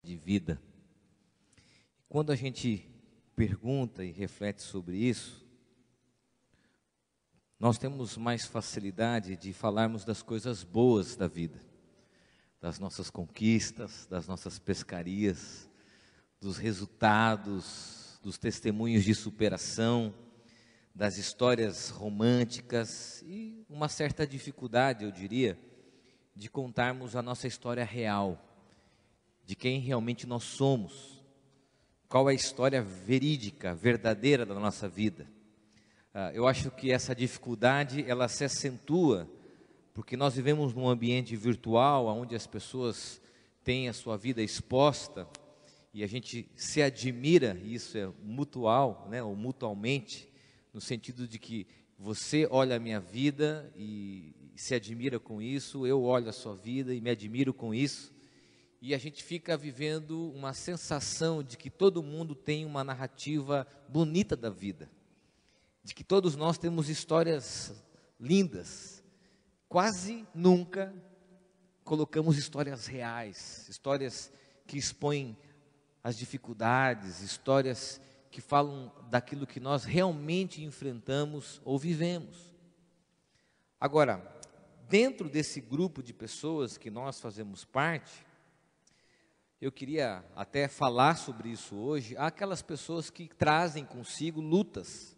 de vida. Quando a gente pergunta e reflete sobre isso, nós temos mais facilidade de falarmos das coisas boas da vida, das nossas conquistas, das nossas pescarias, dos resultados, dos testemunhos de superação, das histórias românticas e uma certa dificuldade, eu diria, de contarmos a nossa história real, de quem realmente nós somos, qual é a história verídica, verdadeira da nossa vida. Eu acho que essa dificuldade, ela se acentua, porque nós vivemos num ambiente virtual, onde as pessoas têm a sua vida exposta, e a gente se admira, e isso é mutual, né, ou mutualmente, no sentido de que você olha a minha vida e se admira com isso, eu olho a sua vida e me admiro com isso, e a gente fica vivendo uma sensação de que todo mundo tem uma narrativa bonita da vida, de que todos nós temos histórias lindas. Quase nunca colocamos histórias reais, histórias que expõem as dificuldades, histórias que falam daquilo que nós realmente enfrentamos ou vivemos. Agora, dentro desse grupo de pessoas que nós fazemos parte, eu queria até falar sobre isso hoje. Há aquelas pessoas que trazem consigo lutas,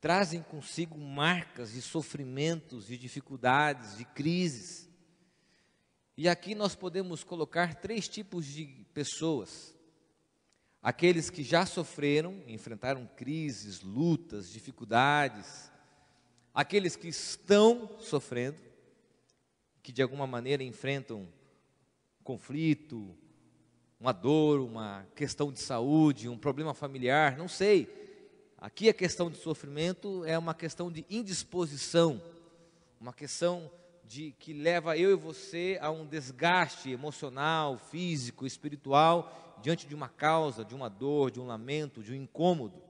trazem consigo marcas de sofrimentos, de dificuldades, de crises. E aqui nós podemos colocar 3 tipos de pessoas: aqueles que já sofreram, enfrentaram crises, lutas, dificuldades, aqueles que estão sofrendo, que de alguma maneira enfrentam conflito, uma dor, uma questão de saúde, um problema familiar, não sei. Aqui a questão de sofrimento é uma questão de indisposição, uma questão de que leva eu e você a um desgaste emocional, físico, espiritual, diante de uma causa, de uma dor, de um lamento, de um incômodo.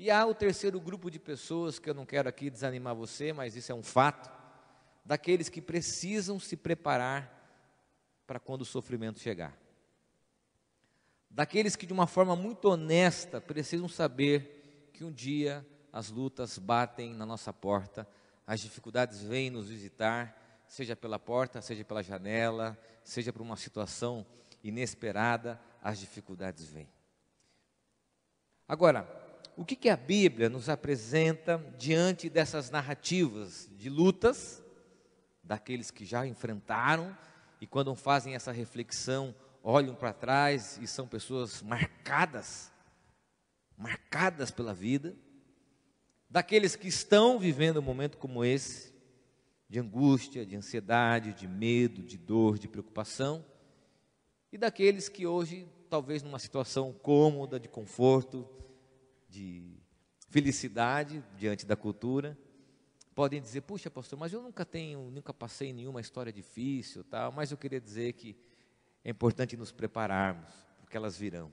E há o terceiro grupo de pessoas, que eu não quero aqui desanimar você, mas isso é um fato, daqueles que precisam se preparar para quando o sofrimento chegar. Daqueles que de uma forma muito honesta precisam saber que um dia as lutas batem na nossa porta, as dificuldades vêm nos visitar, seja pela porta, seja pela janela, seja por uma situação inesperada, as dificuldades vêm. Agora, o que a Bíblia nos apresenta diante dessas narrativas de lutas, daqueles que já enfrentaram, e quando fazem essa reflexão, olham para trás e são pessoas marcadas pela vida, daqueles que estão vivendo um momento como esse, de angústia, de ansiedade, de medo, de dor, de preocupação, e daqueles que hoje, talvez numa situação cômoda, de conforto, de felicidade diante da cultura, podem dizer: puxa, pastor, mas eu nunca passei nenhuma história difícil, tal. Mas eu queria dizer que é importante nos prepararmos, porque elas virão,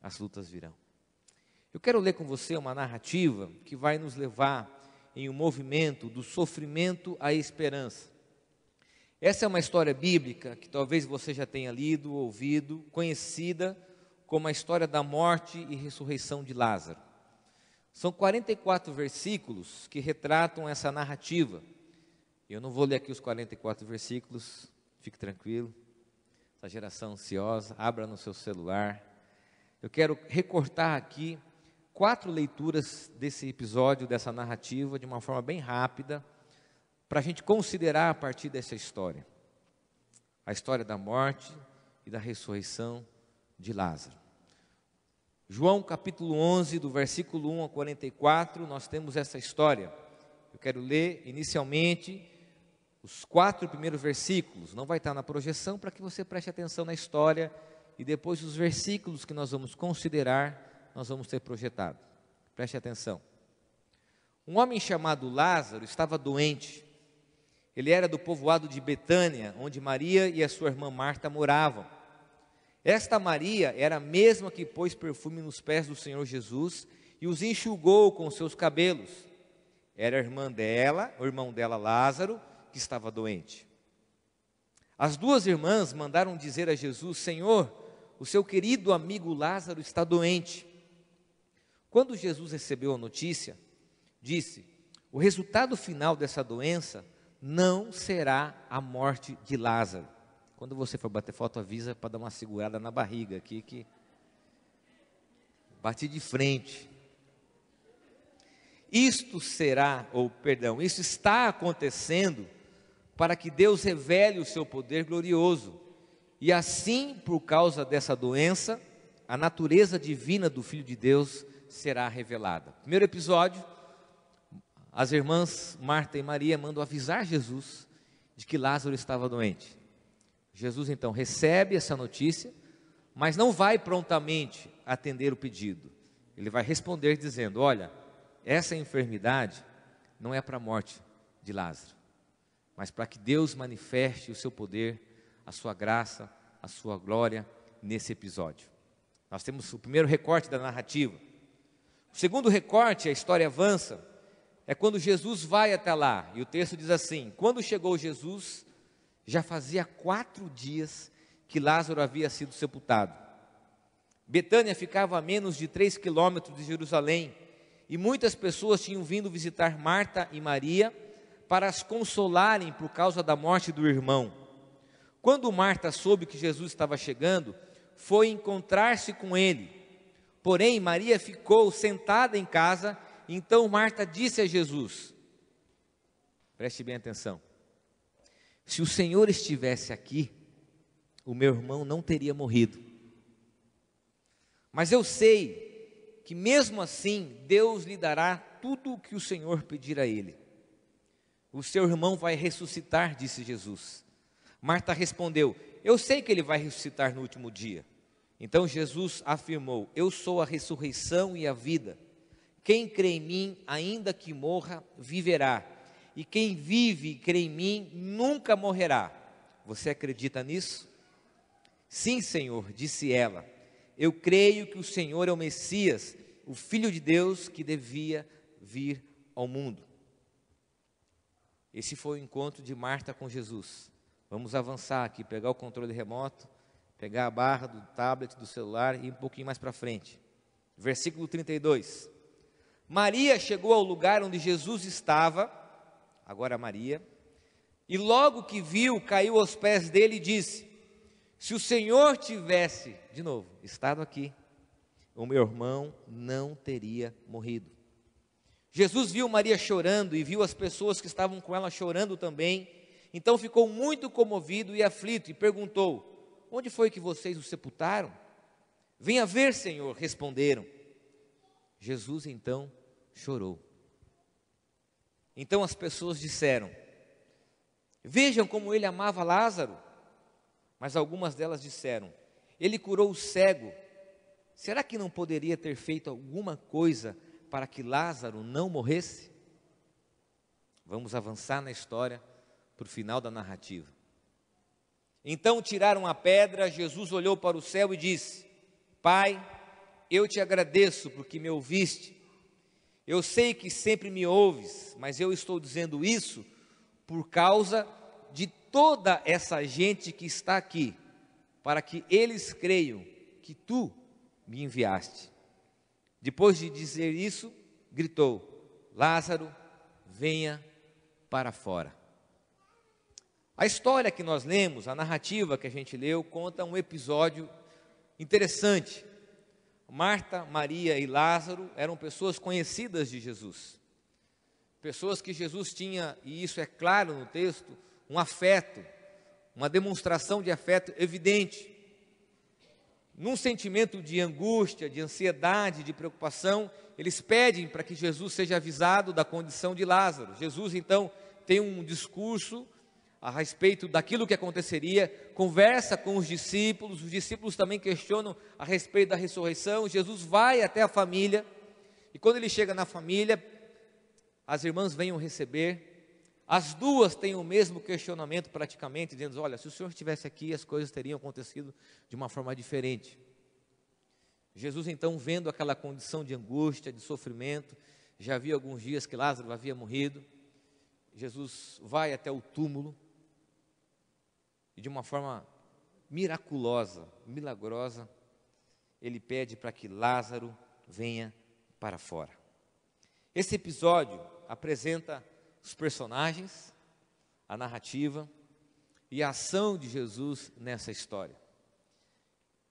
as lutas virão. Eu quero ler com você uma narrativa que vai nos levar em um movimento do sofrimento à esperança. Essa é uma história bíblica que talvez você já tenha lido, ouvido, conhecida como a história da morte e ressurreição de Lázaro. São 44 versículos que retratam essa narrativa. Eu não vou ler aqui os 44 versículos, fique tranquilo. Essa geração ansiosa, abra no seu celular. Eu quero recortar aqui 4 leituras desse episódio, dessa narrativa, de uma forma bem rápida, para a gente considerar a partir dessa história. A história da morte e da ressurreição de Lázaro. João capítulo 11, do versículo 1 a 44, nós temos essa história. Eu quero ler inicialmente os 4 primeiros versículos, não vai estar na projeção, para que você preste atenção na história, e depois os versículos que nós vamos considerar, nós vamos ter projetado. Preste atenção. Um homem chamado Lázaro estava doente. Ele era do povoado de Betânia, onde Maria e a sua irmã Marta moravam. Esta Maria era a mesma que pôs perfume nos pés do Senhor Jesus e os enxugou com seus cabelos. Era a irmã dela, o irmão dela Lázaro, que estava doente. As duas irmãs mandaram dizer a Jesus: Senhor, o seu querido amigo Lázaro está doente. Quando Jesus recebeu a notícia, disse: o resultado final dessa doença não será a morte de Lázaro. Quando você for bater foto, avisa para dar uma segurada na barriga aqui, que bati de frente. Isto está acontecendo para que Deus revele o seu poder glorioso. E assim, por causa dessa doença, a natureza divina do Filho de Deus será revelada. Primeiro episódio, as irmãs Marta e Maria mandam avisar Jesus de que Lázaro estava doente. Jesus então recebe essa notícia, mas não vai prontamente atender o pedido. Ele vai responder dizendo: olha, essa enfermidade não é para a morte de Lázaro, mas para que Deus manifeste o seu poder, a sua graça, a sua glória nesse episódio. Nós temos o primeiro recorte da narrativa. O segundo recorte, a história avança, é quando Jesus vai até lá, e o texto diz assim: quando chegou Jesus, já fazia 4 dias que Lázaro havia sido sepultado. Betânia ficava a menos de 3 quilômetros de Jerusalém, e muitas pessoas tinham vindo visitar Marta e Maria para as consolarem por causa da morte do irmão. Quando Marta soube que Jesus estava chegando, foi encontrar-se com ele. Porém, Maria ficou sentada em casa. Então Marta disse a Jesus, preste bem atenção: se o Senhor estivesse aqui, o meu irmão não teria morrido. Mas eu sei que mesmo assim Deus lhe dará tudo o que o Senhor pedir a ele. O seu irmão vai ressuscitar, disse Jesus. Marta respondeu: eu sei que ele vai ressuscitar no último dia. Então Jesus afirmou: eu sou a ressurreição e a vida. Quem crê em mim, ainda que morra, viverá. E quem vive e crê em mim, nunca morrerá. Você acredita nisso? Sim, Senhor, disse ela. Eu creio que o Senhor é o Messias, o Filho de Deus que devia vir ao mundo. Esse foi o encontro de Marta com Jesus. Vamos avançar aqui, pegar o controle remoto, pegar a barra do tablet, do celular e ir um pouquinho mais para frente. Versículo 32. Maria chegou ao lugar onde Jesus estava, agora Maria, e logo que viu, caiu aos pés dele e disse: se o Senhor tivesse, de novo, estado aqui, o meu irmão não teria morrido. Jesus viu Maria chorando e viu as pessoas que estavam com ela chorando também. Então ficou muito comovido e aflito e perguntou: onde foi que vocês o sepultaram? Venha ver, Senhor, responderam. Jesus então chorou. Então as pessoas disseram: vejam como ele amava Lázaro. Mas algumas delas disseram: ele curou o cego. Será que não poderia ter feito alguma coisa para que Lázaro não morresse? Vamos avançar na história para o final da narrativa. Então tiraram a pedra. Jesus olhou para o céu e disse: Pai, eu te agradeço porque me ouviste. Eu sei que sempre me ouves, mas eu estou dizendo isso por causa de toda essa gente que está aqui, para que eles creiam que tu me enviaste. Depois de dizer isso, gritou: Lázaro, venha para fora. A história que nós lemos, a narrativa que a gente leu, conta um episódio interessante. Marta, Maria e Lázaro eram pessoas conhecidas de Jesus, pessoas que Jesus tinha, e isso é claro no texto, um afeto, uma demonstração de afeto evidente. Num sentimento de angústia, de ansiedade, de preocupação, eles pedem para que Jesus seja avisado da condição de Lázaro. Jesus então tem um discurso a respeito daquilo que aconteceria, conversa com os discípulos também questionam a respeito da ressurreição. Jesus vai até a família, e quando ele chega na família, as irmãs vêm o receber. As duas têm o mesmo questionamento praticamente, dizendo: olha, se o Senhor estivesse aqui, as coisas teriam acontecido de uma forma diferente. Jesus então, vendo aquela condição de angústia, de sofrimento, já havia alguns dias que Lázaro havia morrido, Jesus vai até o túmulo. e de uma forma miraculosa, milagrosa, ele pede para que Lázaro venha para fora. Esse episódio apresenta os personagens, a narrativa e a ação de Jesus nessa história.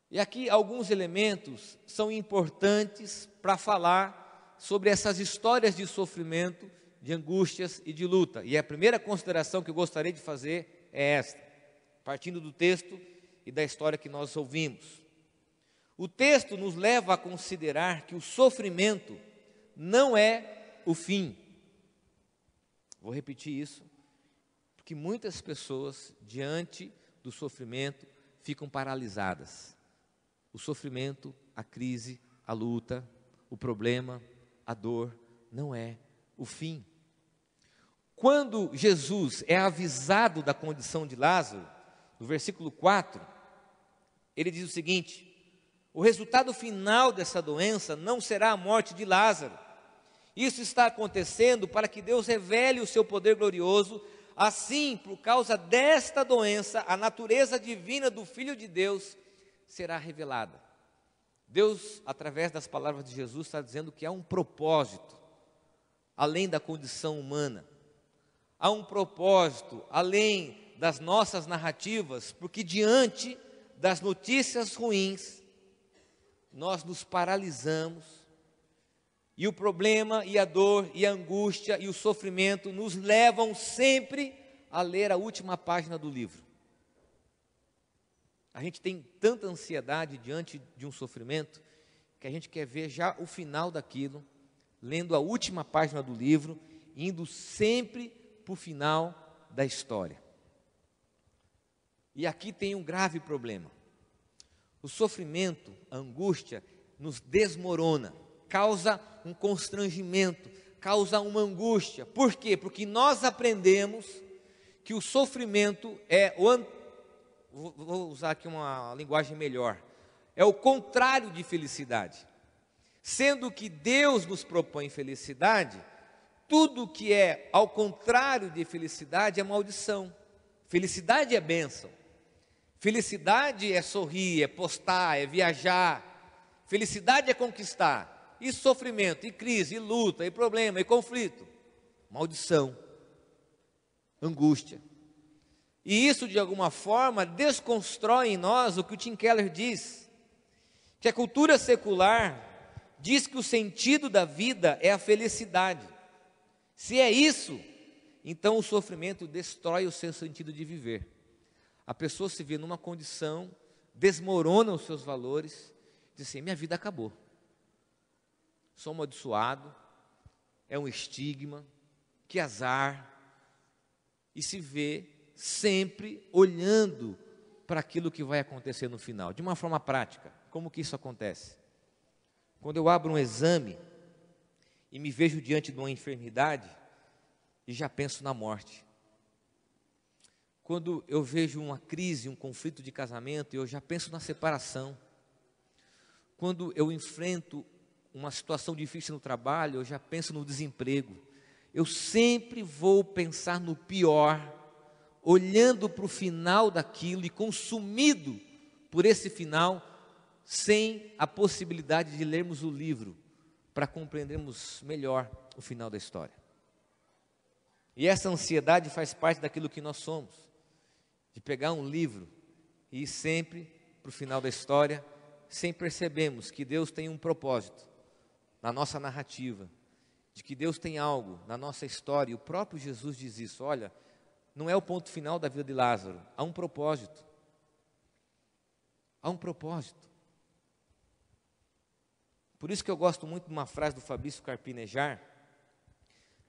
E aqui alguns elementos são importantes para falar sobre essas histórias de sofrimento, de angústias e de luta. E a primeira consideração que eu gostaria de fazer é esta, partindo do texto e da história que nós ouvimos. O texto nos leva a considerar que o sofrimento não é o fim. Vou repetir isso, porque muitas pessoas, diante do sofrimento, ficam paralisadas. O sofrimento, a crise, a luta, o problema, a dor, não é o fim. Quando Jesus é avisado da condição de Lázaro, no versículo 4, ele diz o seguinte: o resultado final dessa doença não será a morte de Lázaro. Isso está acontecendo para que Deus revele o seu poder glorioso. Assim, por causa desta doença, a natureza divina do Filho de Deus será revelada. Deus, através das palavras de Jesus, está dizendo que há um propósito, além da condição humana. Há um propósito, além das nossas narrativas, porque diante das notícias ruins, nós nos paralisamos, e o problema, e a dor, e a angústia, e o sofrimento nos levam sempre a ler a última página do livro. A gente tem tanta ansiedade diante de um sofrimento, que a gente quer ver já o final daquilo, lendo a última página do livro, indo sempre para o final da história. E aqui tem um grave problema. O sofrimento, a angústia, nos desmorona, causa um constrangimento, causa uma angústia. Por quê? Porque nós aprendemos que o sofrimento é vou usar aqui uma linguagem melhor, é o contrário de felicidade. Sendo que Deus nos propõe felicidade, tudo que é ao contrário de felicidade é maldição. Felicidade é bênção. Felicidade é sorrir, é postar, é viajar. Felicidade é conquistar. E sofrimento, e crise, e luta, e problema, e conflito. Maldição. Angústia. E isso, de alguma forma, desconstrói em nós o que o Tim Keller diz, que a cultura secular diz que o sentido da vida é a felicidade. Se é isso, então o sofrimento destrói o seu sentido de viver. A pessoa se vê numa condição, desmorona os seus valores, diz assim: minha vida acabou. Sou amaldiçoado, é um estigma, que azar, e se vê sempre olhando para aquilo que vai acontecer no final. De uma forma prática, como que isso acontece? Quando eu abro um exame e me vejo diante de uma enfermidade e já penso na morte. Quando eu vejo uma crise, um conflito de casamento, eu já penso na separação. Quando eu enfrento uma situação difícil no trabalho, eu já penso no desemprego. Eu sempre vou pensar no pior, olhando para o final daquilo e consumido por esse final, sem a possibilidade de lermos o livro para compreendermos melhor o final da história. E essa ansiedade faz parte daquilo que nós somos, de pegar um livro e ir sempre para o final da história, sem percebermos que Deus tem um propósito na nossa narrativa, de que Deus tem algo na nossa história. E o próprio Jesus diz isso: olha, não é o ponto final da vida de Lázaro, há um propósito. Há um propósito. Por isso que eu gosto muito de uma frase do Fabrício Carpinejar,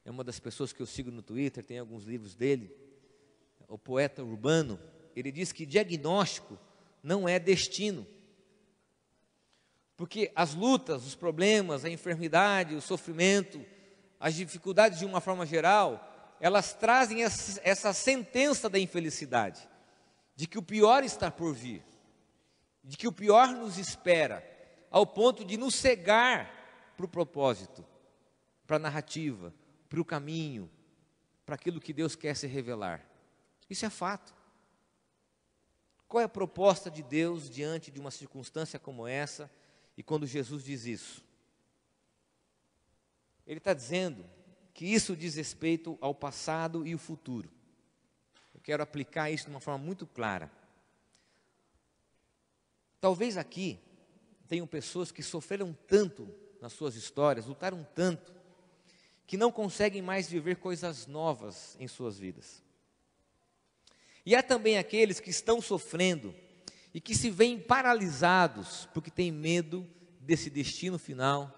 é uma das pessoas que eu sigo no Twitter, tem alguns livros dele, o poeta urbano. Ele diz que diagnóstico não é destino, porque as lutas, os problemas, a enfermidade, o sofrimento, as dificuldades de uma forma geral, elas trazem essa sentença da infelicidade, de que o pior está por vir, de que o pior nos espera, ao ponto de nos cegar para o propósito, para a narrativa, para o caminho, para aquilo que Deus quer se revelar. Isso é fato. qual é a proposta de Deus diante de uma circunstância como essa, e quando Jesus diz isso? Ele está dizendo que isso diz respeito ao passado e o futuro. Eu quero aplicar isso de uma forma muito clara. Talvez aqui tenham pessoas que sofreram tanto nas suas histórias, lutaram tanto, que não conseguem mais viver coisas novas em suas vidas. E há também aqueles que estão sofrendo e que se veem paralisados porque têm medo desse destino final,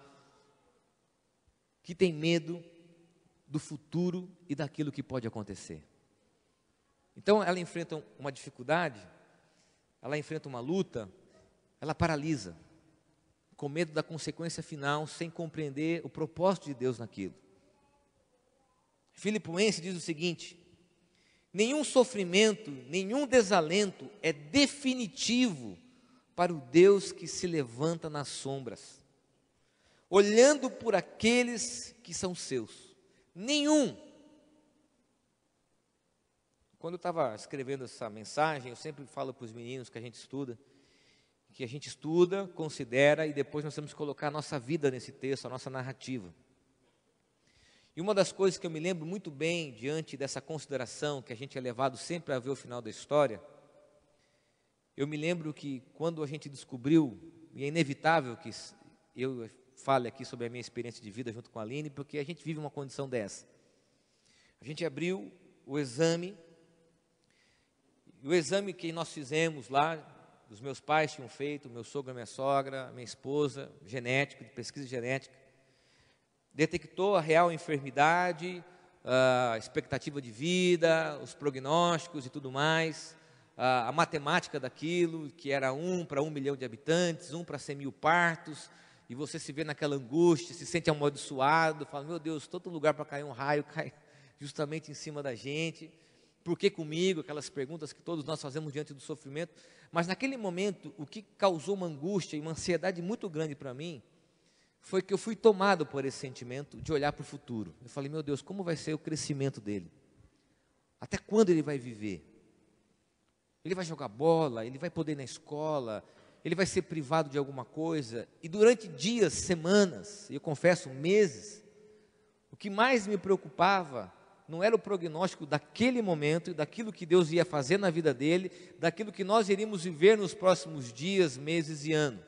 que têm medo do futuro e daquilo que pode acontecer. Então ela enfrenta uma dificuldade, ela enfrenta uma luta, ela paralisa, com medo da consequência final, sem compreender o propósito de Deus naquilo. Filipenses diz o seguinte: nenhum sofrimento, nenhum desalento é definitivo para o Deus que se levanta nas sombras, olhando por aqueles que são seus. Nenhum. Quando eu estava escrevendo essa mensagem, eu sempre falo para os meninos que a gente estuda, considera e depois nós temos que colocar a nossa vida nesse texto, a nossa narrativa. E uma das coisas que eu me lembro muito bem diante dessa consideração que a gente é levado sempre a ver o final da história, eu me lembro que quando a gente descobriu, e é inevitável que eu fale aqui sobre a minha experiência de vida junto com a Aline, porque a gente vive uma condição dessa. A gente abriu o exame, e o exame que nós fizemos lá, os meus pais tinham feito, meu sogro, minha sogra, minha esposa, genético, de pesquisa genética, detectou a real enfermidade, a expectativa de vida, os prognósticos e tudo mais, a matemática daquilo, que era 1 para 1 milhão de habitantes, 1 para 100 mil partos, e você se vê naquela angústia, se sente amaldiçoado, fala, meu Deus, todo lugar para cair um raio, cai justamente em cima da gente, por que comigo? Aquelas perguntas que todos nós fazemos diante do sofrimento. Mas naquele momento, o que causou uma angústia e uma ansiedade muito grande para mim, foi que eu fui tomado por esse sentimento de olhar para o futuro. Eu falei, meu Deus, como vai ser o crescimento dele? Até quando ele vai viver? Ele vai jogar bola, ele vai poder ir na escola, ele vai ser privado de alguma coisa. E durante dias, semanas, e eu confesso, meses, o que mais me preocupava não era o prognóstico daquele momento, daquilo que Deus ia fazer na vida dele, daquilo que nós iríamos viver nos próximos dias, meses e anos.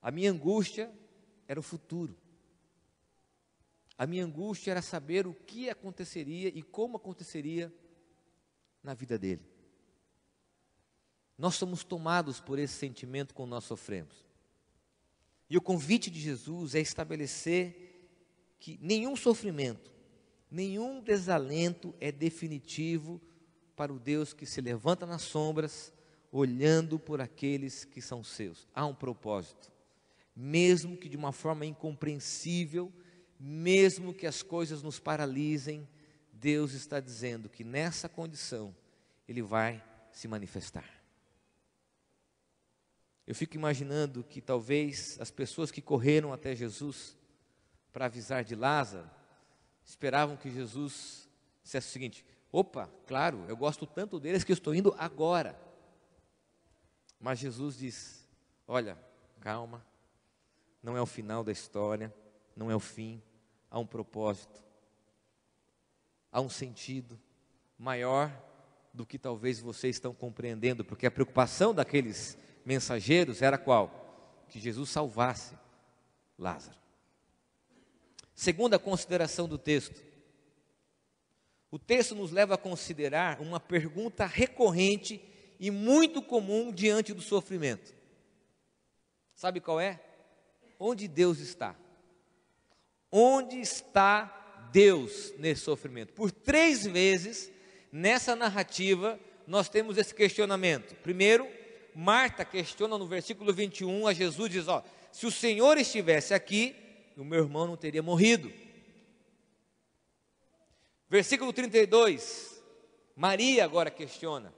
A minha angústia era o futuro. A minha angústia era saber o que aconteceria e como aconteceria na vida dele. Nós somos tomados por esse sentimento quando nós sofremos. E o convite de Jesus é estabelecer que nenhum sofrimento, nenhum desalento é definitivo para o Deus que se levanta nas sombras, olhando por aqueles que são seus. Há um propósito. Mesmo que de uma forma incompreensível, mesmo que as coisas nos paralisem, Deus está dizendo que nessa condição Ele vai se manifestar. Eu fico imaginando que talvez as pessoas que correram até Jesus para avisar de Lázaro, esperavam que Jesus dissesse o seguinte, opa, claro, eu gosto tanto deles que eu estou indo agora. Mas Jesus diz, olha, calma, não é o final da história, não é o fim, há um propósito, há um sentido maior do que talvez vocês estão compreendendo, porque a preocupação daqueles mensageiros era qual? Que Jesus salvasse Lázaro. Segunda consideração do texto. O texto nos leva a considerar uma pergunta recorrente e muito comum diante do sofrimento. Sabe qual é? Onde Deus está? Onde está Deus nesse sofrimento? Por 3 vezes, nessa narrativa, nós temos esse questionamento. Primeiro, Marta questiona no versículo 21 a Jesus, diz, ó, se o Senhor estivesse aqui, o meu irmão não teria morrido. Versículo 32, Maria agora questiona,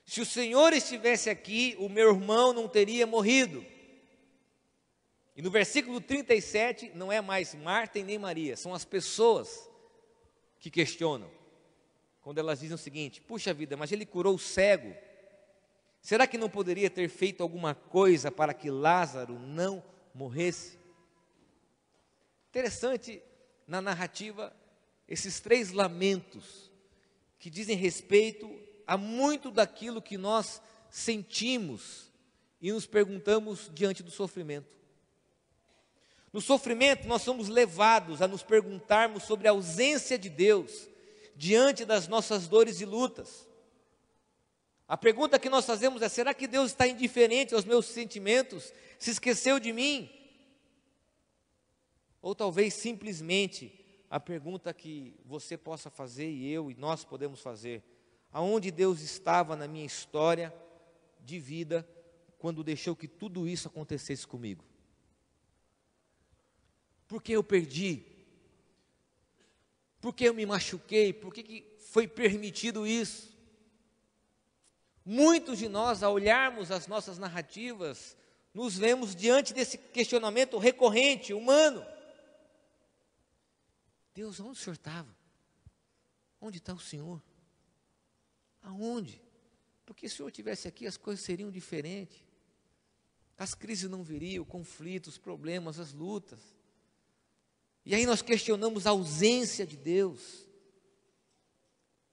se o Senhor estivesse aqui, o meu irmão não teria morrido. E no versículo 37, não é mais Marta e nem Maria, são as pessoas que questionam, quando elas dizem o seguinte, puxa vida, mas ele curou o cego Será que não poderia ter feito alguma coisa para que Lázaro não morresse? Interessante na narrativa esses 3 lamentos que dizem respeito a muito daquilo que nós sentimos e nos perguntamos diante do sofrimento. No sofrimento, nós somos levados a nos perguntarmos sobre a ausência de Deus diante das nossas dores e lutas. A pergunta que nós fazemos é: será que Deus está indiferente aos meus sentimentos? Se esqueceu de mim? Ou talvez simplesmente a pergunta que você possa fazer e eu e nós podemos fazer: aonde Deus estava na minha história de vida quando deixou que tudo isso acontecesse comigo? Por que eu perdi? Por que eu me machuquei? Por que foi permitido isso? Muitos de nós, ao olharmos as nossas narrativas, nos vemos diante desse questionamento recorrente, humano. Deus, onde o Senhor estava? Onde está o Senhor? Aonde? Porque se o Senhor estivesse aqui, as coisas seriam diferentes. As crises não viriam, conflitos, problemas, as lutas. E aí nós questionamos a ausência de Deus.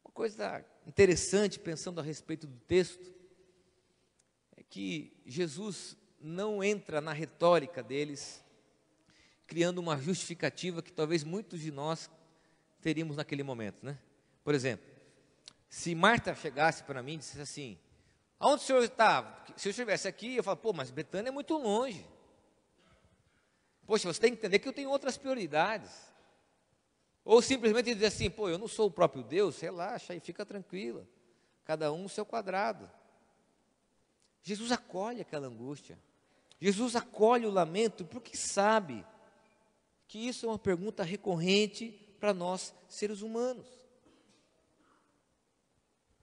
Uma coisa interessante, pensando a respeito do texto, é que Jesus não entra na retórica deles, criando uma justificativa que talvez muitos de nós teríamos naquele momento, né? Por exemplo, se Marta chegasse para mim e dissesse assim: aonde o senhor está? Se eu estivesse aqui, eu falo: pô, mas Betânia é muito longe. Poxa, você tem que entender que eu tenho outras prioridades. Ou simplesmente dizer assim: pô, eu não sou o próprio Deus, relaxa e fica tranquila, cada um no seu quadrado. Jesus acolhe aquela angústia, Jesus acolhe o lamento, porque sabe que isso é uma pergunta recorrente para nós, seres humanos.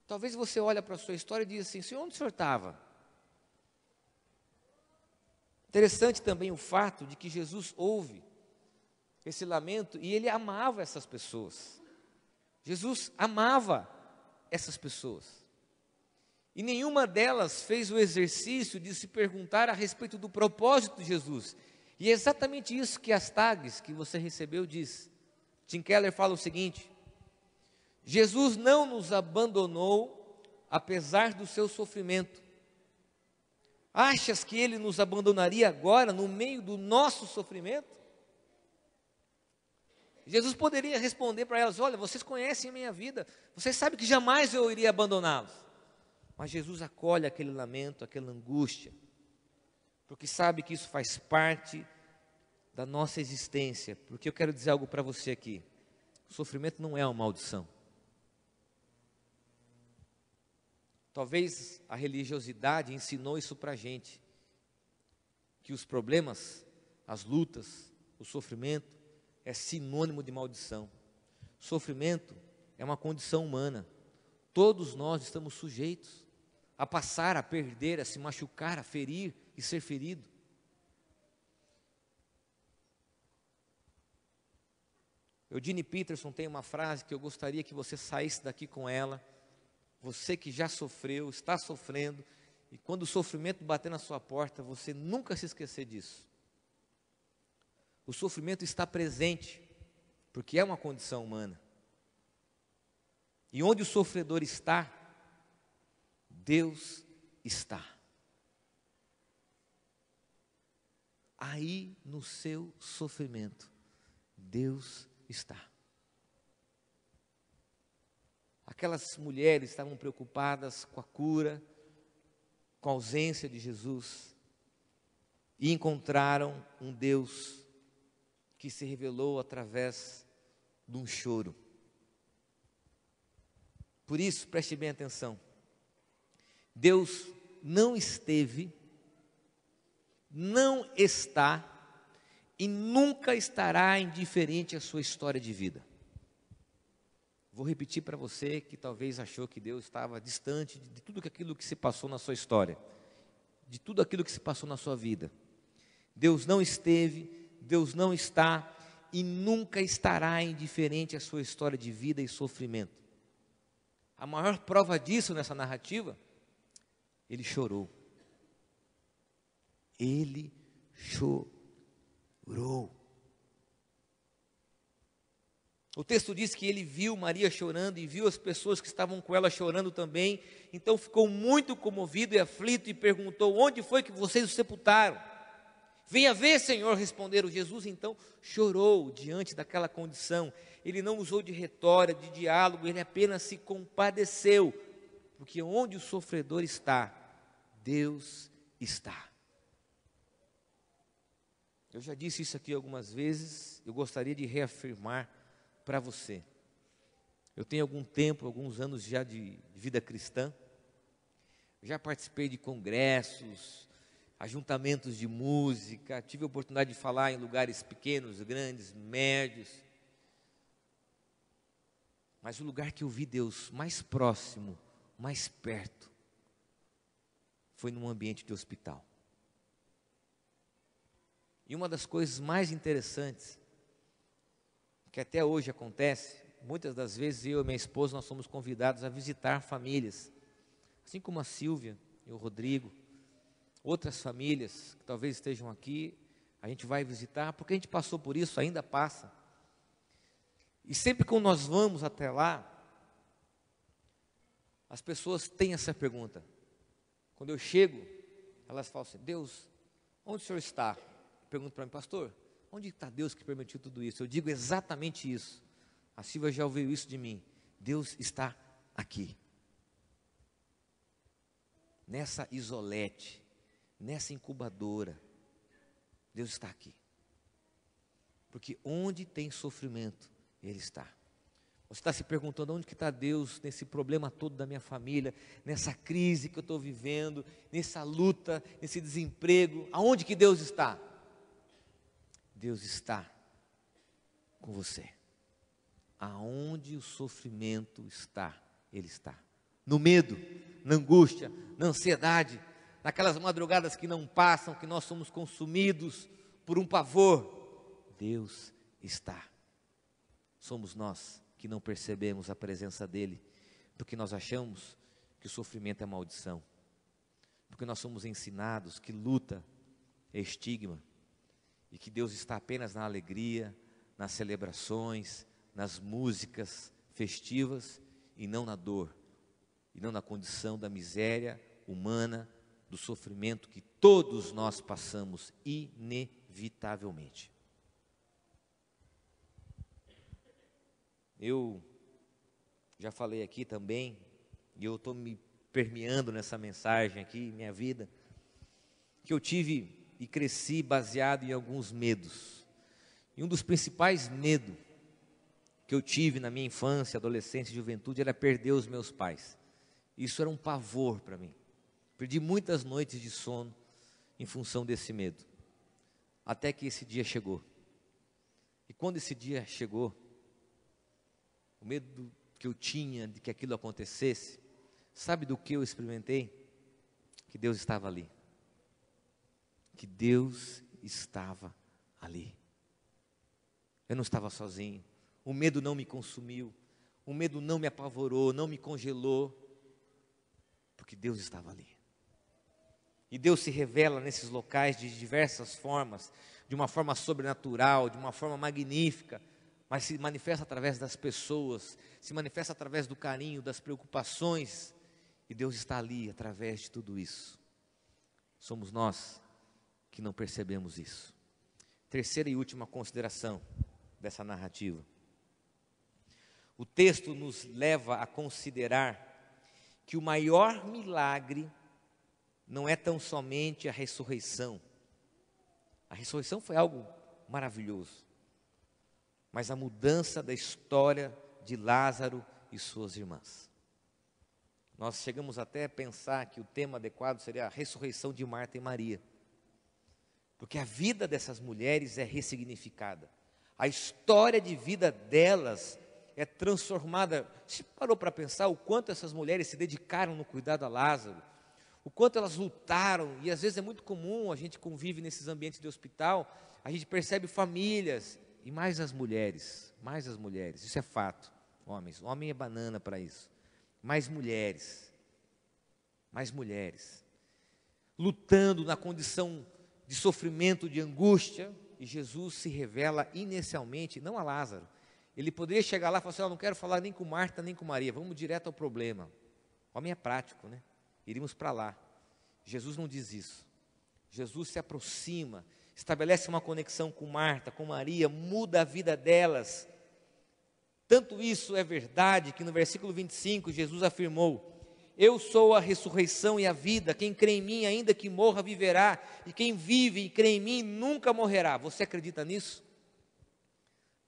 Talvez você olhe para a sua história e diga assim: Senhor, onde o Senhor estava? Interessante também o fato de que Jesus ouve esse lamento e Ele amava essas pessoas. Jesus amava essas pessoas. E nenhuma delas fez o exercício de se perguntar a respeito do propósito de Jesus. E é exatamente isso que as tags que você recebeu diz. Tim Keller fala o seguinte: Jesus não nos abandonou apesar do seu sofrimento. Achas que Ele nos abandonaria agora no meio do nosso sofrimento? Jesus poderia responder para elas: olha, vocês conhecem a minha vida, vocês sabem que jamais eu iria abandoná-los. Mas Jesus acolhe aquele lamento, aquela angústia, porque sabe que isso faz parte da nossa existência. Porque eu quero dizer algo para você aqui: o sofrimento não é uma maldição. Talvez a religiosidade ensinou isso para a gente, que os problemas, as lutas, o sofrimento é sinônimo de maldição. Sofrimento é uma condição humana. Todos nós estamos sujeitos a passar, a perder, a se machucar, a ferir e ser ferido. Eugene Peterson tem uma frase que eu gostaria que você saísse daqui com ela. Você que já sofreu, está sofrendo, e quando o sofrimento bater na sua porta, você nunca se esquecer disso. O sofrimento está presente, porque é uma condição humana. E onde o sofredor está, Deus está. Aí no seu sofrimento, Deus está. Aquelas mulheres estavam preocupadas com a cura, com a ausência de Jesus, e encontraram um Deus que se revelou através de um choro. Por isso, preste bem atenção: Deus não esteve, não está e nunca estará indiferente à sua história de vida. Vou repetir para você que talvez achou que Deus estava distante de tudo aquilo que se passou na sua história, de tudo aquilo que se passou na sua vida. Deus não esteve, Deus não está e nunca estará indiferente à sua história de vida e sofrimento. A maior prova disso nessa narrativa Ele chorou. Ele chorou. O texto diz que ele viu Maria chorando e viu as pessoas que estavam com ela chorando também. Então ficou muito comovido e aflito e perguntou: onde foi que vocês o sepultaram? Venha ver, Senhor, responderam. Jesus então chorou diante daquela condição. Ele não usou de retórica, de diálogo, ele apenas se compadeceu. Porque onde o sofredor está, Deus está. Eu já disse isso aqui algumas vezes, eu gostaria de reafirmar para você. Eu tenho algum tempo, alguns anos já de vida cristã, já participei de congressos, ajuntamentos de música, tive a oportunidade de falar em lugares pequenos, grandes, médios, mas o lugar que eu vi Deus mais próximo, mais perto, foi num ambiente de hospital. E uma das coisas mais interessantes, que até hoje acontece, muitas das vezes eu e minha esposa, nós somos convidados a visitar famílias, assim como a Silvia e o Rodrigo, outras famílias que talvez estejam aqui, a gente vai visitar, porque a gente passou por isso, ainda passa. E sempre que nós vamos até lá, as pessoas têm essa pergunta. Quando eu chego, elas falam assim: Deus, onde o Senhor está? Pergunto para mim: pastor, onde está Deus que permitiu tudo isso? Eu digo exatamente isso. A Silvia já ouviu isso de mim. Deus está aqui. Nessa isolete, nessa incubadora, Deus está aqui. Porque onde tem sofrimento, Ele está. Você está se perguntando: onde que está Deus nesse problema todo da minha família, nessa crise que eu estou vivendo, nessa luta, nesse desemprego? Aonde que Deus está? Deus está com você. Aonde o sofrimento está, Ele está. No medo, na angústia, na ansiedade, naquelas madrugadas que não passam, que nós somos consumidos por um pavor, Deus está. Somos nós que não percebemos a presença dEle, porque nós achamos que o sofrimento é maldição, porque nós somos ensinados que luta é estigma, e que Deus está apenas na alegria, nas celebrações, nas músicas festivas, e não na dor, e não na condição da miséria humana, do sofrimento que todos nós passamos inevitavelmente. Eu já falei aqui também, e eu estou me permeando nessa mensagem aqui, minha vida, que eu tive e cresci baseado em alguns medos. E um dos principais medos que eu tive na minha infância, adolescência e juventude era perder os meus pais. Isso era um pavor para mim. Perdi muitas noites de sono em função desse medo. Até que esse dia chegou. E quando esse dia chegou, o medo que eu tinha de que aquilo acontecesse, sabe do que eu experimentei? Que Deus estava ali. Que Deus estava ali. Eu não estava sozinho. O medo não me consumiu. O medo não me apavorou, não me congelou. Porque Deus estava ali. E Deus se revela nesses locais de diversas formas, de uma forma sobrenatural, de uma forma magnífica, mas se manifesta através das pessoas, se manifesta através do carinho, das preocupações, e Deus está ali através de tudo isso. Somos nós que não percebemos isso. Terceira e última consideração dessa narrativa. O texto nos leva a considerar que o maior milagre não é tão somente a ressurreição. A ressurreição foi algo maravilhoso, mas a mudança da história de Lázaro e suas irmãs. Nós chegamos até a pensar que o tema adequado seria a ressurreição de Marta e Maria, porque a vida dessas mulheres é ressignificada, a história de vida delas é transformada. Você parou para pensar o quanto essas mulheres se dedicaram no cuidado a Lázaro, o quanto elas lutaram, e às vezes é muito comum, a gente convive nesses ambientes de hospital, a gente percebe famílias, e mais as mulheres, isso é fato, homem é banana para isso, mais mulheres, mais mulheres, lutando na condição de sofrimento, de angústia, e Jesus se revela inicialmente, não a Lázaro. Ele poderia chegar lá e falar assim: não quero falar nem com Marta, nem com Maria, vamos direto ao problema. Homem é prático, né? Iríamos para lá. Jesus não diz isso. Jesus se aproxima, estabelece uma conexão com Marta, com Maria, muda a vida delas. Tanto isso é verdade que no versículo 25 Jesus afirmou: eu sou a ressurreição e a vida, quem crê em mim ainda que morra viverá, e quem vive e crê em mim nunca morrerá. Você acredita nisso?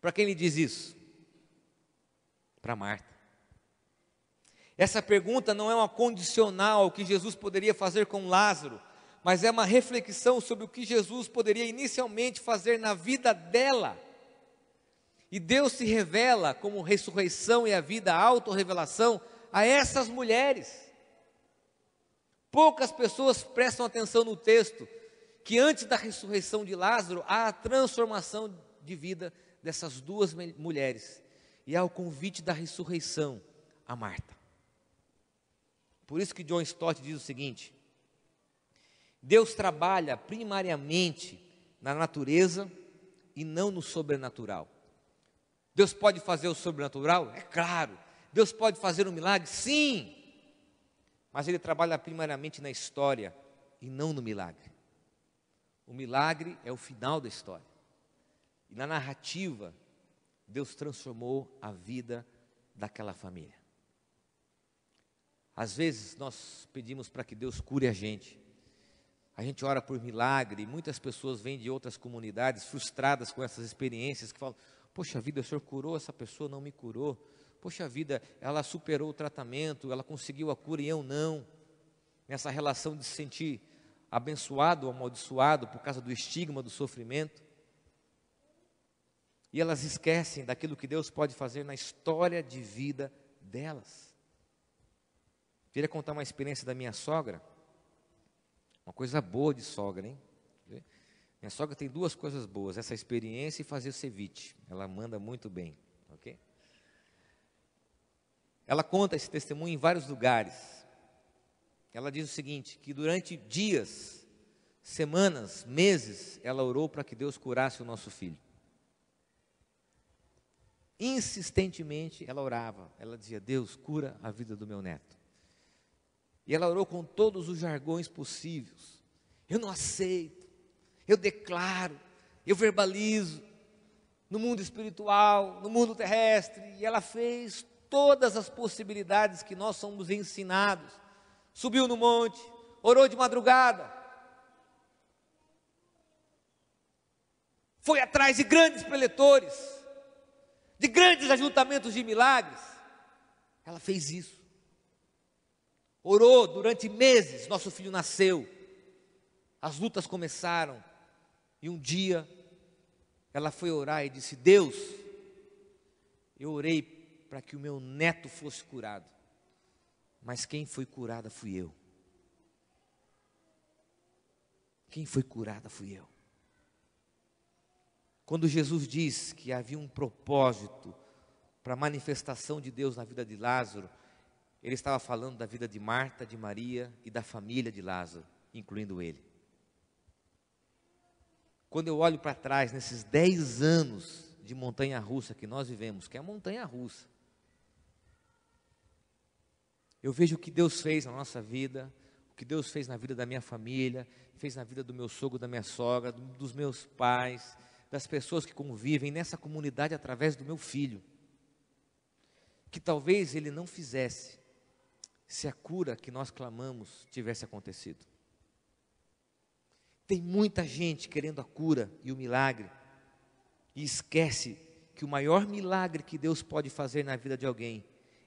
Para quem ele diz isso? Para Marta. Essa pergunta não é uma condicional que Jesus poderia fazer com Lázaro, mas é uma reflexão sobre o que Jesus poderia inicialmente fazer na vida dela. E Deus se revela como ressurreição e a vida, a autorrevelação a essas mulheres. Poucas pessoas prestam atenção no texto, que antes da ressurreição de Lázaro, há a transformação de vida dessas duas mulheres, e há o convite da ressurreição a Marta. Por isso que John Stott diz o seguinte: Deus trabalha primariamente na natureza e não no sobrenatural. Deus pode fazer o sobrenatural? É claro. Deus pode fazer um milagre? Sim. Mas Ele trabalha primariamente na história e não no milagre. O milagre é o final da história. E na narrativa, Deus transformou a vida daquela família. Às vezes nós pedimos para que Deus cure a gente ora por milagre, e muitas pessoas vêm de outras comunidades frustradas com essas experiências, que falam: poxa vida, o Senhor curou essa pessoa, não me curou. Poxa vida, ela superou o tratamento, ela conseguiu a cura e eu não. Nessa relação de se sentir abençoado ou amaldiçoado por causa do estigma, do sofrimento. E elas esquecem daquilo que Deus pode fazer na história de vida delas. Queria contar uma experiência da minha sogra. Uma coisa boa de sogra, hein? Minha sogra tem duas coisas boas: essa experiência e fazer o ceviche. Ela manda muito bem, ok? Ela conta esse testemunho em vários lugares. Ela diz o seguinte: que durante dias, semanas, meses, ela orou para que Deus curasse o nosso filho. Insistentemente ela orava. Ela dizia: Deus, cura a vida do meu neto. E ela orou com todos os jargões possíveis. Eu não aceito, eu declaro, eu verbalizo, no mundo espiritual, no mundo terrestre. E ela fez todas as possibilidades que nós somos ensinados. Subiu no monte, orou de madrugada, foi atrás de grandes preletores, de grandes ajuntamentos de milagres. Ela fez isso. Orou durante meses, nosso filho nasceu, as lutas começaram, e um dia ela foi orar e disse: Deus, eu orei para que o meu neto fosse curado, mas quem foi curada fui eu. Quem foi curada fui eu. Quando Jesus diz que havia um propósito para a manifestação de Deus na vida de Lázaro, Ele estava falando da vida de Marta, de Maria e da família de Lázaro, incluindo ele. Quando eu olho para trás, nesses 10 anos de montanha-russa que nós vivemos, que é a montanha-russa, eu vejo o que Deus fez na nossa vida, o que Deus fez na vida da minha família, fez na vida do meu sogro, da minha sogra, dos meus pais, das pessoas que convivem nessa comunidade através do meu filho, que talvez ele não fizesse, se a cura que nós clamamos tivesse acontecido. Tem muita gente querendo a cura e o milagre, e esquece que o maior milagre que Deus pode fazer na vida de alguém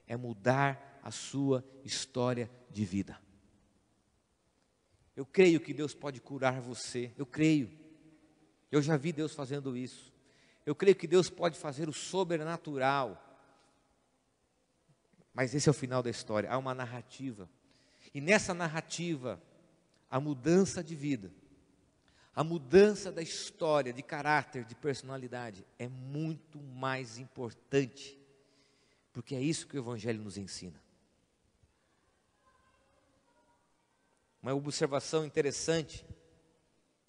é mudar a sua história de vida. Eu creio que Deus pode curar você, eu creio. Eu já vi Deus fazendo isso. Eu creio que Deus pode fazer o sobrenatural. Mas esse é o final da história. Há uma narrativa. E nessa narrativa, a mudança de vida, a mudança da história, de caráter, de personalidade, é muito mais importante. Porque é isso que o Evangelho nos ensina. Uma observação interessante,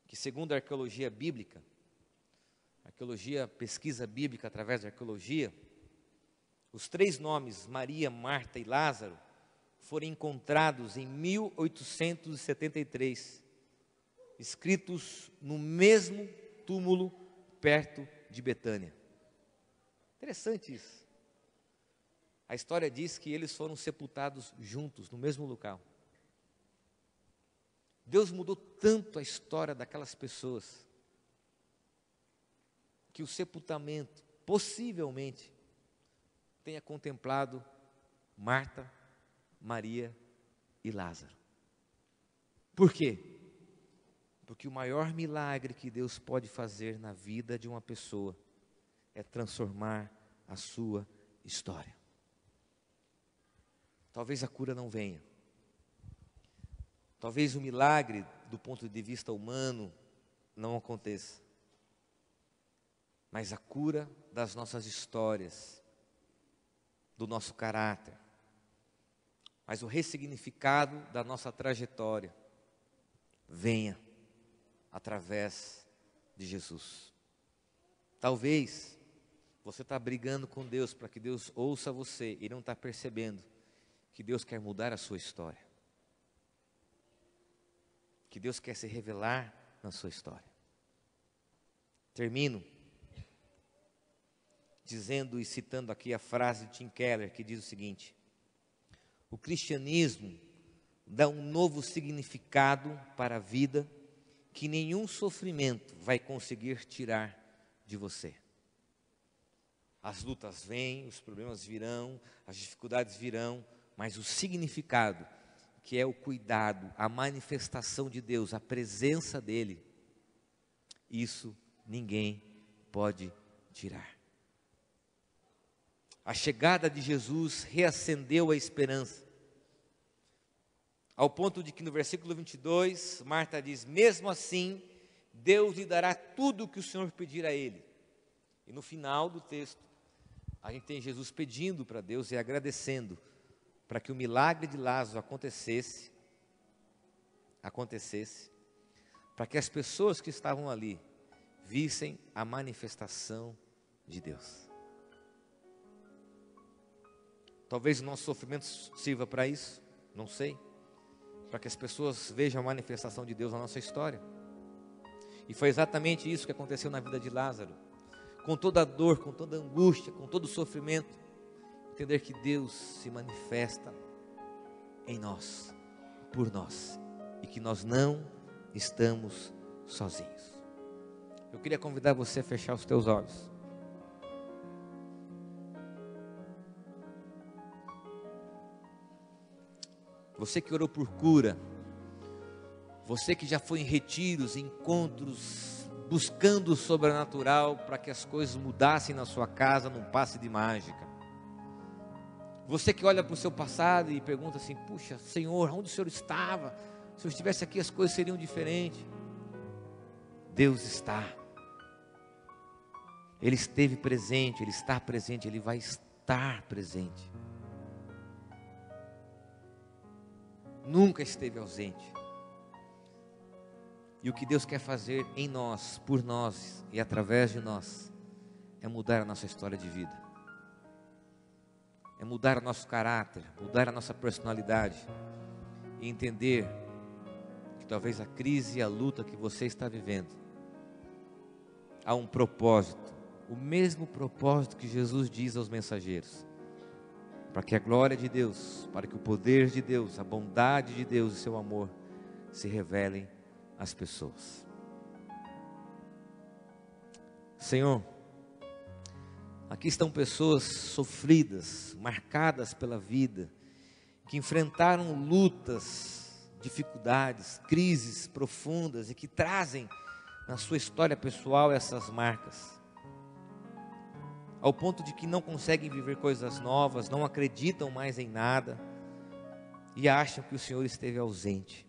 que segundo a arqueologia bíblica, pesquisa bíblica através da arqueologia, os 3 nomes, Maria, Marta e Lázaro, foram encontrados em 1873, escritos no mesmo túmulo perto de Betânia. Interessante isso. A história diz que eles foram sepultados juntos, no mesmo local. Deus mudou tanto a história daquelas pessoas, que o sepultamento, possivelmente, tenha contemplado Marta, Maria e Lázaro. Por quê? Porque o maior milagre que Deus pode fazer na vida de uma pessoa é transformar a sua história. Talvez a cura não venha. Talvez o milagre, do ponto de vista humano, não aconteça. Mas a cura das nossas histórias, do nosso caráter, mas o ressignificado da nossa trajetória, venha através de Jesus. Talvez você está brigando com Deus para que Deus ouça você e não está percebendo que Deus quer mudar a sua história, que Deus quer se revelar na sua história. Termino dizendo e citando aqui a frase de Tim Keller, que diz o seguinte: o cristianismo dá um novo significado para a vida que nenhum sofrimento vai conseguir tirar de você. As lutas vêm, os problemas virão, as dificuldades virão, mas o significado, que é o cuidado, a manifestação de Deus, a presença dEle, isso ninguém pode tirar. A chegada de Jesus reacendeu a esperança, ao ponto de que no versículo 22, Marta diz: mesmo assim, Deus lhe dará tudo o que o Senhor pedir a Ele. E no final do texto, a gente tem Jesus pedindo para Deus e agradecendo, para que o milagre de Lázaro acontecesse, para que as pessoas que estavam ali, vissem a manifestação de Deus. Talvez o nosso sofrimento sirva para isso, não sei, para que as pessoas vejam a manifestação de Deus na nossa história. E foi exatamente isso que aconteceu na vida de Lázaro. Com toda a dor, com toda a angústia, com todo o sofrimento, entender que Deus se manifesta em nós, por nós, e que nós não estamos sozinhos. Eu queria convidar você a fechar os teus olhos. Você que orou por cura, você que já foi em retiros, em encontros, buscando o sobrenatural para que as coisas mudassem na sua casa num passe de mágica. Você que olha para o seu passado e pergunta assim: puxa, Senhor, onde o Senhor estava? Se eu estivesse aqui as coisas seriam diferentes. Deus está. Ele esteve presente, Ele está presente, Ele vai estar presente. Nunca esteve ausente. E o que Deus quer fazer em nós, por nós e através de nós, é mudar a nossa história de vida, é mudar o nosso caráter, mudar a nossa personalidade, e entender que talvez a crise e a luta que você está vivendo, há um propósito, o mesmo propósito que Jesus diz aos mensageiros, para que a glória de Deus, para que o poder de Deus, a bondade de Deus e seu amor se revelem às pessoas. Senhor, aqui estão pessoas sofridas, marcadas pela vida, que enfrentaram lutas, dificuldades, crises profundas e que trazem na sua história pessoal essas marcas, ao ponto de que não conseguem viver coisas novas, não acreditam mais em nada e acham que o Senhor esteve ausente.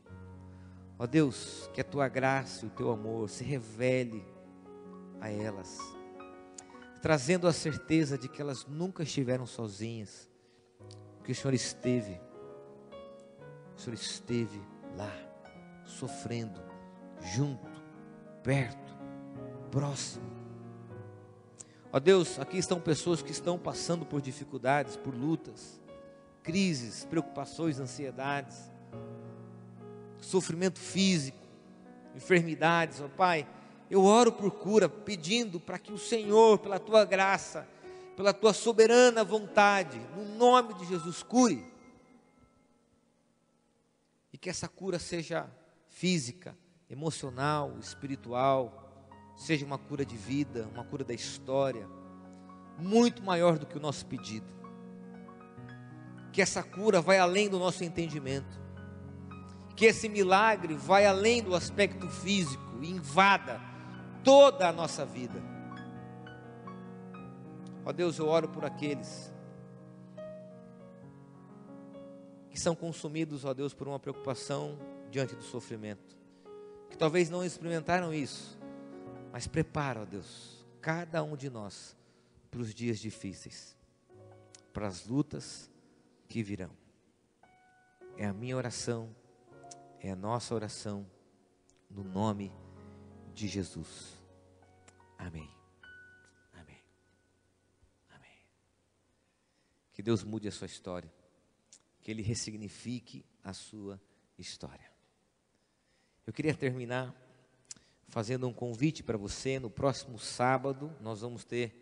Ó Deus, que a Tua graça e o Teu amor se revele a elas, trazendo a certeza de que elas nunca estiveram sozinhas, que o Senhor esteve lá. sofrendo, junto, perto, próximo. Ó Deus, aqui estão pessoas que estão passando por dificuldades, por lutas, crises, preocupações, ansiedades, sofrimento físico, enfermidades. Ó Pai, eu oro por cura, pedindo para que o Senhor, pela Tua graça, pela Tua soberana vontade, no nome de Jesus, cure. E que essa cura seja física, emocional, espiritual, seja uma cura de vida, uma cura da história, muito maior do que o nosso pedido. Que essa cura vai além do nosso entendimento, que esse milagre vai além do aspecto físico e invada toda a nossa vida. Ó Deus, eu oro por aqueles que são consumidos, ó Deus, por uma preocupação diante do sofrimento, que talvez não experimentaram isso, mas prepara, ó Deus, cada um de nós para os dias difíceis, para as lutas que virão. É a minha oração, é a nossa oração, no nome de Jesus. Amém. Amém. Amém. Que Deus mude a sua história, que Ele ressignifique a sua história. Eu queria terminar fazendo um convite para você. No próximo sábado nós vamos ter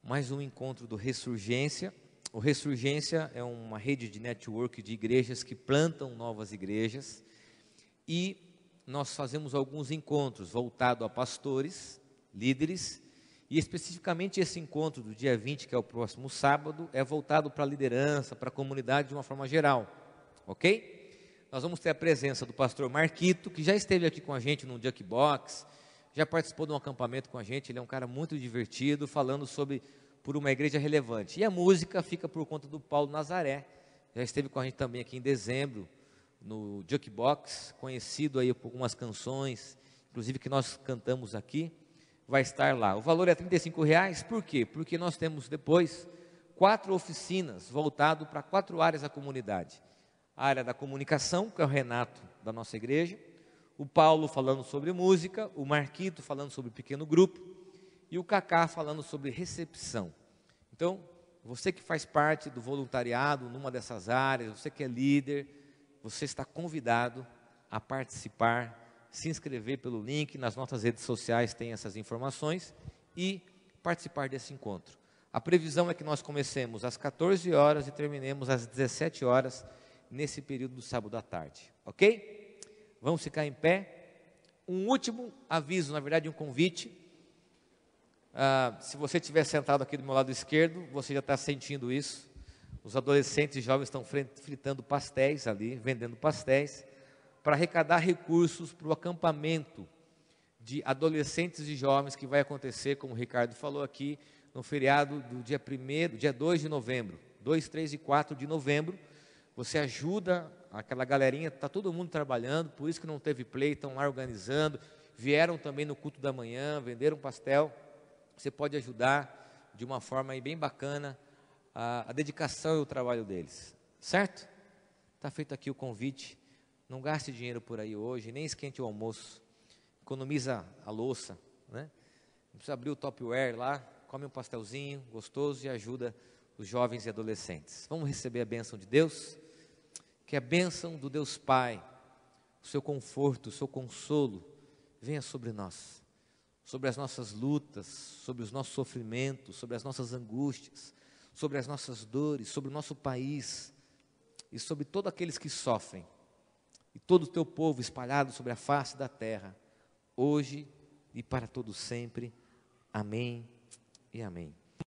mais um encontro do Ressurgência. O Ressurgência é uma rede de network de igrejas que plantam novas igrejas, e nós fazemos alguns encontros voltados a pastores, líderes, e especificamente esse encontro do dia 20, que é o próximo sábado, é voltado para a liderança, para a comunidade de uma forma geral, ok? Nós vamos ter a presença do pastor Marquito, que já esteve aqui com a gente no Jukebox, já participou de um acampamento com a gente. Ele é um cara muito divertido, falando sobre por uma igreja relevante. E a música fica por conta do Paulo Nazaré, já esteve com a gente também aqui em dezembro, no Jukebox, conhecido aí por algumas canções, inclusive que nós cantamos aqui, vai estar lá. O valor é R$35, por quê? Porque nós temos depois 4 oficinas voltadas para 4 áreas da comunidade. A área da comunicação, que é o Renato da nossa igreja, o Paulo falando sobre música, o Marquito falando sobre pequeno grupo, e o Cacá falando sobre recepção. Então, você que faz parte do voluntariado numa dessas áreas, você que é líder, você está convidado a participar, se inscrever pelo link, nas nossas redes sociais tem essas informações, e participar desse encontro. A previsão é que nós comecemos às 14 horas e terminemos às 17 horas, nesse período do sábado à tarde, ok? Vamos ficar em pé. Um último aviso, na verdade um convite. Se você estiver sentado aqui do meu lado esquerdo, você já está sentindo isso. Os adolescentes e jovens estão fritando pastéis ali, vendendo pastéis, para arrecadar recursos para o acampamento de adolescentes e jovens que vai acontecer, como o Ricardo falou aqui, no feriado do dia 2 de novembro, 2, 3 e 4 de novembro. Você ajuda aquela galerinha, está todo mundo trabalhando, por isso que não teve play, estão lá organizando, vieram também no culto da manhã, venderam pastel. Você pode ajudar de uma forma aí bem bacana a dedicação e o trabalho deles, certo? Está feito aqui o convite. Não gaste dinheiro por aí hoje, nem esquente o almoço, economiza a louça, né? Não precisa abrir o Tupperware lá, come um pastelzinho gostoso e ajuda os jovens e adolescentes. Vamos receber a bênção de Deus? Que a bênção do Deus Pai, o seu conforto, o seu consolo, venha sobre nós, sobre as nossas lutas, sobre os nossos sofrimentos, sobre as nossas angústias, sobre as nossas dores, sobre o nosso país e sobre todos aqueles que sofrem, e todo o teu povo espalhado sobre a face da terra, hoje e para todo sempre. Amém e amém.